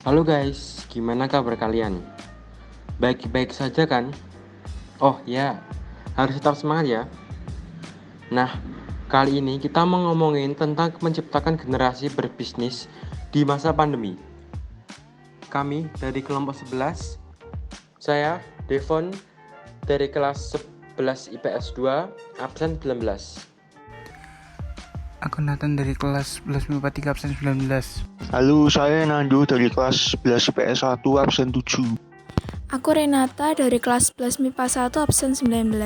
Halo guys, gimana kabar kalian? Baik-baik saja kan? Oh ya, harus tetap semangat ya. Nah, kali ini kita mau ngomongin tentang menciptakan generasi berbisnis di masa pandemi. Kami dari kelompok 11, saya Devon dari kelas 11 IPS 2, absen 19. Aku Nathan dari kelas 11 MIPA 3 absen 19. Halo, saya Nando dari kelas 11 IPS 1 absen 7. Aku Renata dari kelas 11 MIPA 1 absen 19.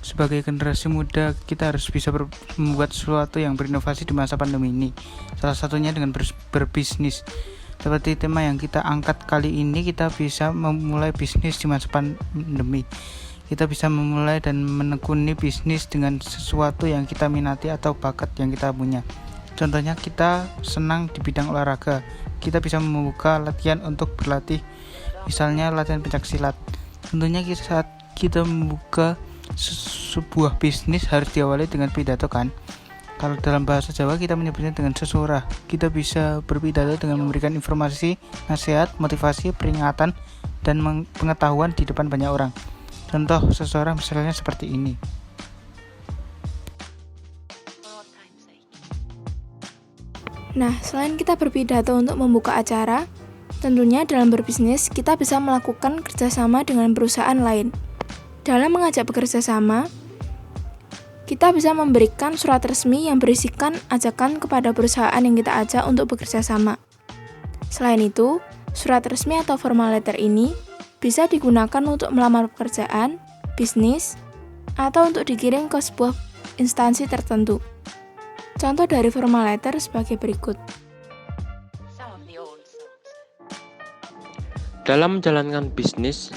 Sebagai generasi muda, kita harus bisa membuat sesuatu yang berinovasi di masa pandemi ini. Salah satunya dengan berbisnis. Seperti tema yang kita angkat kali ini, kita bisa memulai bisnis di masa pandemi. Kita bisa memulai dan menekuni bisnis dengan sesuatu yang kita minati atau bakat yang kita punya. Contohnya kita senang di bidang olahraga. Kita bisa membuka latihan untuk berlatih, misalnya latihan pencaksilat. Tentunya saat kita membuka sebuah bisnis harus diawali dengan pidato kan. Kalau dalam bahasa Jawa kita menyebutnya dengan sesorah. Kita bisa berpidato dengan memberikan informasi, nasihat, motivasi, peringatan, dan pengetahuan di depan banyak orang. Contoh seseorang misalnya seperti ini. Nah, selain kita berpidato untuk membuka acara, tentunya dalam berbisnis kita bisa melakukan kerjasama dengan perusahaan lain. Dalam mengajak bekerja sama, kita bisa memberikan surat resmi yang berisikan ajakan kepada perusahaan yang kita ajak untuk bekerja sama. Selain itu, surat resmi atau formal letter ini bisa digunakan untuk melamar pekerjaan, bisnis, atau untuk dikirim ke sebuah instansi tertentu. Contoh dari formal letter sebagai berikut. Dalam menjalankan bisnis,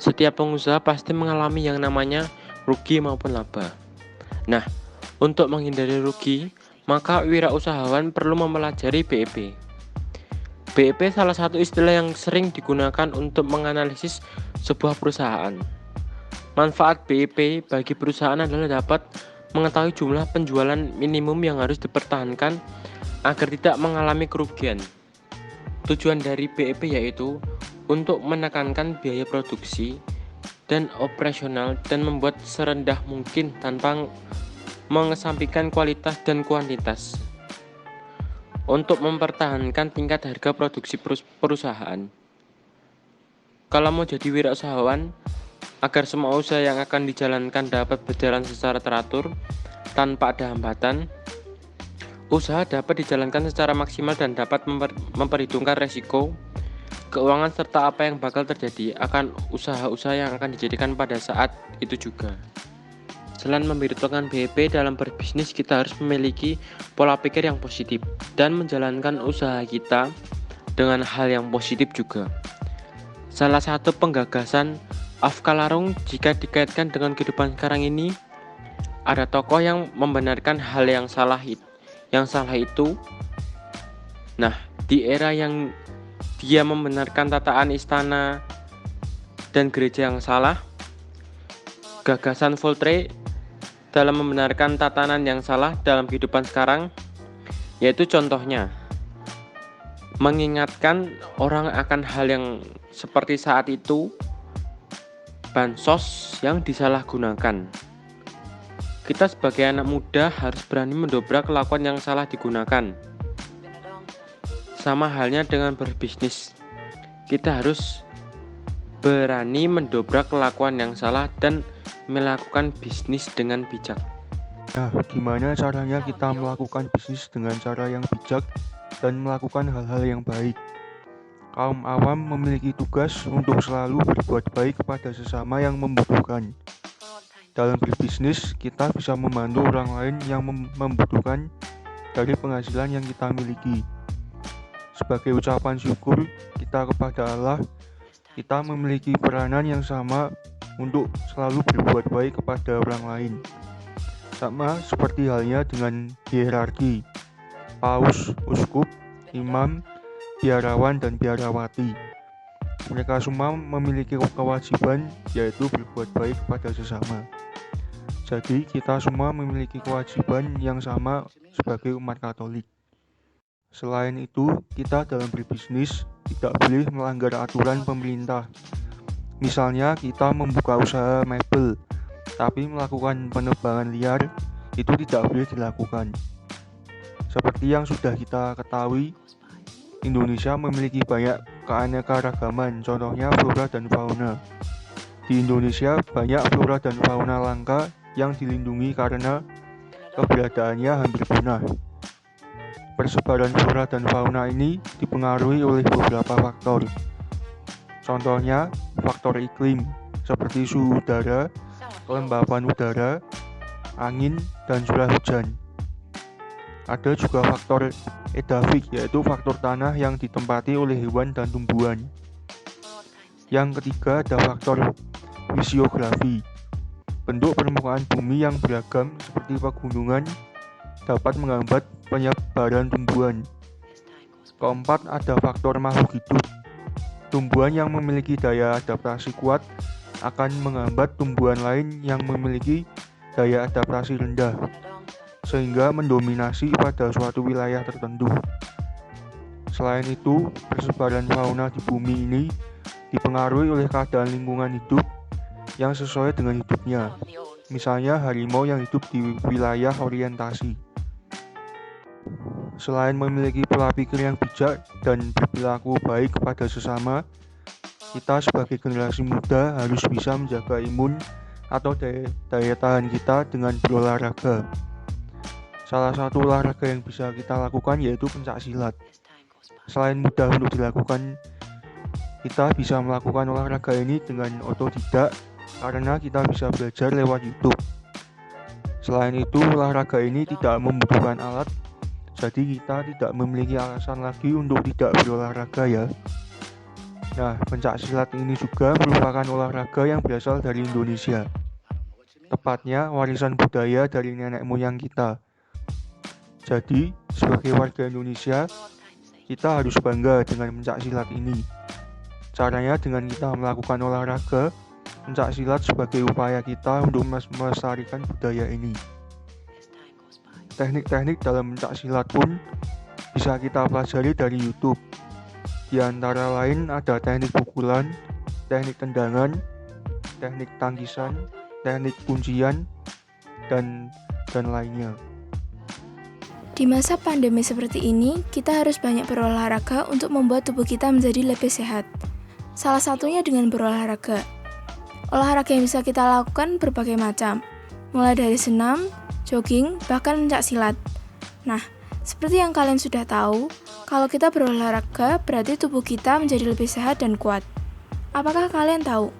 setiap pengusaha pasti mengalami yang namanya rugi maupun laba. Nah, untuk menghindari rugi, maka wirausahawan perlu mempelajari BEP. BEP salah satu istilah yang sering digunakan untuk menganalisis sebuah perusahaan. Manfaat BEP bagi perusahaan adalah dapat mengetahui jumlah penjualan minimum yang harus dipertahankan agar tidak mengalami kerugian. Tujuan dari BEP yaitu untuk menekankan biaya produksi dan operasional dan membuat serendah mungkin tanpa mengesampingkan kualitas dan kuantitas untuk mempertahankan tingkat harga produksi perusahaan. Kalau mau jadi wirausahawan, agar semua usaha yang akan dijalankan dapat berjalan secara teratur tanpa ada hambatan, usaha dapat dijalankan secara maksimal dan dapat memperhitungkan resiko, keuangan serta apa yang bakal terjadi akan usaha-usaha yang akan dijadikan pada saat itu juga. Selain memperhitungkan BEP dalam berbisnis, kita harus memiliki pola pikir yang positif dan menjalankan usaha kita dengan hal yang positif juga. Salah satu penggagasan Afkalarung jika dikaitkan dengan kehidupan sekarang ini, ada tokoh yang membenarkan hal yang salah itu. Nah, di era yang dia membenarkan tataan istana dan gereja yang salah, gagasan Voltaire dalam membenarkan tatanan yang salah dalam kehidupan sekarang, yaitu contohnya mengingatkan orang akan hal yang seperti saat itu bansos yang disalahgunakan. Kita sebagai anak muda harus berani mendobrak kelakuan yang salah digunakan. Sama halnya dengan berbisnis, kita harus berani mendobrak kelakuan yang salah dan melakukan bisnis dengan bijak. Nah, gimana caranya kita melakukan bisnis dengan cara yang bijak dan melakukan hal-hal yang baik? Kaum awam memiliki tugas untuk selalu berbuat baik kepada sesama yang membutuhkan. Dalam berbisnis, kita bisa membantu orang lain yang membutuhkan dari penghasilan yang kita miliki. Sebagai ucapan syukur kita kepada Allah, kita memiliki peranan yang sama untuk selalu berbuat baik kepada orang lain. Sama seperti halnya dengan hierarki, paus, uskup, imam, biarawan, dan biarawati. Mereka semua memiliki kewajiban yaitu berbuat baik kepada sesama. Jadi kita semua memiliki kewajiban yang sama sebagai umat Katolik. Selain itu, kita dalam berbisnis tidak boleh melanggar aturan pemerintah. Misalnya kita membuka usaha mebel, tapi melakukan penebangan liar itu tidak boleh dilakukan. Seperti yang sudah kita ketahui, Indonesia memiliki banyak keanekaragaman, contohnya flora dan fauna. Di Indonesia banyak flora dan fauna langka yang dilindungi karena keberadaannya hampir punah. Persebaran flora dan fauna ini dipengaruhi oleh beberapa faktor. Contohnya, faktor iklim seperti suhu udara, kelembapan udara, angin, dan curah hujan. Ada juga faktor edafik, yaitu faktor tanah yang ditempati oleh hewan dan tumbuhan. Yang ketiga ada faktor fisiografi. Bentuk permukaan bumi yang beragam seperti pegunungan dapat menghambat penyebaran tumbuhan. Keempat, ada faktor makhluk hidup. Tumbuhan yang memiliki daya adaptasi kuat akan menghambat tumbuhan lain yang memiliki daya adaptasi rendah, sehingga mendominasi pada suatu wilayah tertentu. Selain itu, persebaran fauna di bumi ini dipengaruhi oleh keadaan lingkungan hidup yang sesuai dengan hidupnya. Misalnya harimau yang hidup di wilayah orientasi. Selain memiliki pola pikir yang bijak dan berperilaku baik kepada sesama, kita sebagai generasi muda harus bisa menjaga imun atau daya tahan kita dengan berolahraga. Salah satu olahraga yang bisa kita lakukan yaitu pencaksilat. Selain mudah untuk dilakukan, kita bisa melakukan olahraga ini dengan otodidak karena kita bisa belajar lewat YouTube. Selain itu, olahraga ini tidak membutuhkan alat, jadi kita tidak memiliki alasan lagi untuk tidak berolahraga ya. Nah, pencaksilat ini juga merupakan olahraga yang berasal dari Indonesia. Tepatnya warisan budaya dari nenek moyang kita. Jadi, sebagai warga Indonesia, kita harus bangga dengan pencaksilat ini. Caranya dengan kita melakukan olahraga, pencaksilat sebagai upaya kita untuk melestarikan budaya ini. Teknik-teknik dalam pencaksilat pun bisa kita pelajari dari YouTube. Di antara lain ada teknik pukulan, teknik tendangan, teknik tangkisan, teknik kuncian, dan lainnya. Di masa pandemi seperti ini, kita harus banyak berolahraga untuk membuat tubuh kita menjadi lebih sehat. Salah satunya dengan berolahraga. Olahraga yang bisa kita lakukan berbagai macam, mulai dari senam, jogging, bahkan pencaksilat. Nah, seperti yang kalian sudah tahu, kalau kita berolahraga berarti tubuh kita menjadi lebih sehat dan kuat. Apakah kalian tahu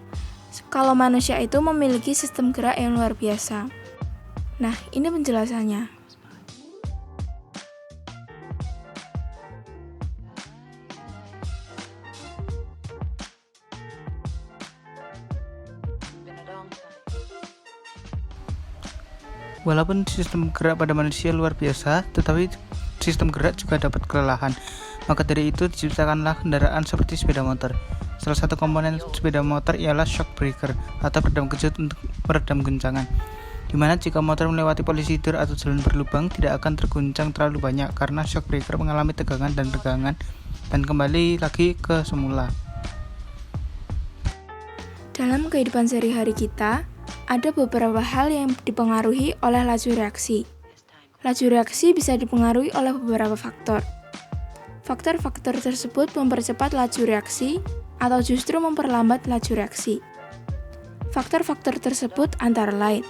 kalau manusia itu memiliki sistem gerak yang luar biasa? Nah, ini penjelasannya. Walaupun sistem gerak pada manusia luar biasa, tetapi sistem gerak juga dapat kelelahan. Maka dari itu diciptakanlah kendaraan seperti sepeda motor. Salah satu komponen sepeda motor ialah shock breaker atau peredam kejut untuk meredam guncangan. Dimana jika motor melewati polisi tidur atau jalan berlubang tidak akan terguncang terlalu banyak karena shock breaker mengalami tegangan dan regangan dan kembali lagi ke semula. Dalam kehidupan sehari-hari kita, ada beberapa hal yang dipengaruhi oleh laju reaksi. Laju reaksi bisa dipengaruhi oleh beberapa faktor. Faktor-faktor tersebut mempercepat laju reaksi atau justru memperlambat laju reaksi. Faktor-faktor tersebut antara lain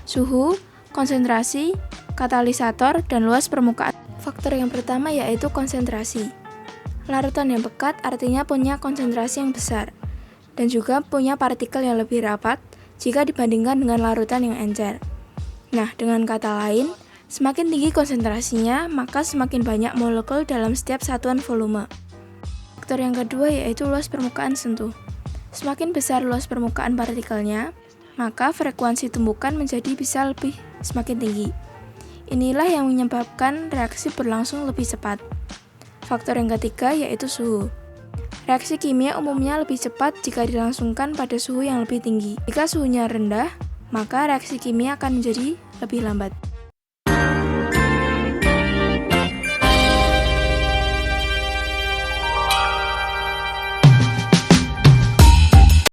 suhu, konsentrasi, katalisator, dan luas permukaan. Faktor yang pertama yaitu konsentrasi. Larutan yang pekat artinya punya konsentrasi yang besar dan juga punya partikel yang lebih rapat jika dibandingkan dengan larutan yang encer. Nah, dengan kata lain, semakin tinggi konsentrasinya, maka semakin banyak molekul dalam setiap satuan volume. Faktor yang kedua yaitu luas permukaan sentuh. Semakin besar luas permukaan partikelnya, maka frekuensi tumbukan menjadi bisa semakin tinggi. Inilah yang menyebabkan reaksi berlangsung lebih cepat. Faktor yang ketiga yaitu suhu. Reaksi kimia umumnya lebih cepat jika dilangsungkan pada suhu yang lebih tinggi. Jika suhunya rendah, maka reaksi kimia akan menjadi lebih lambat.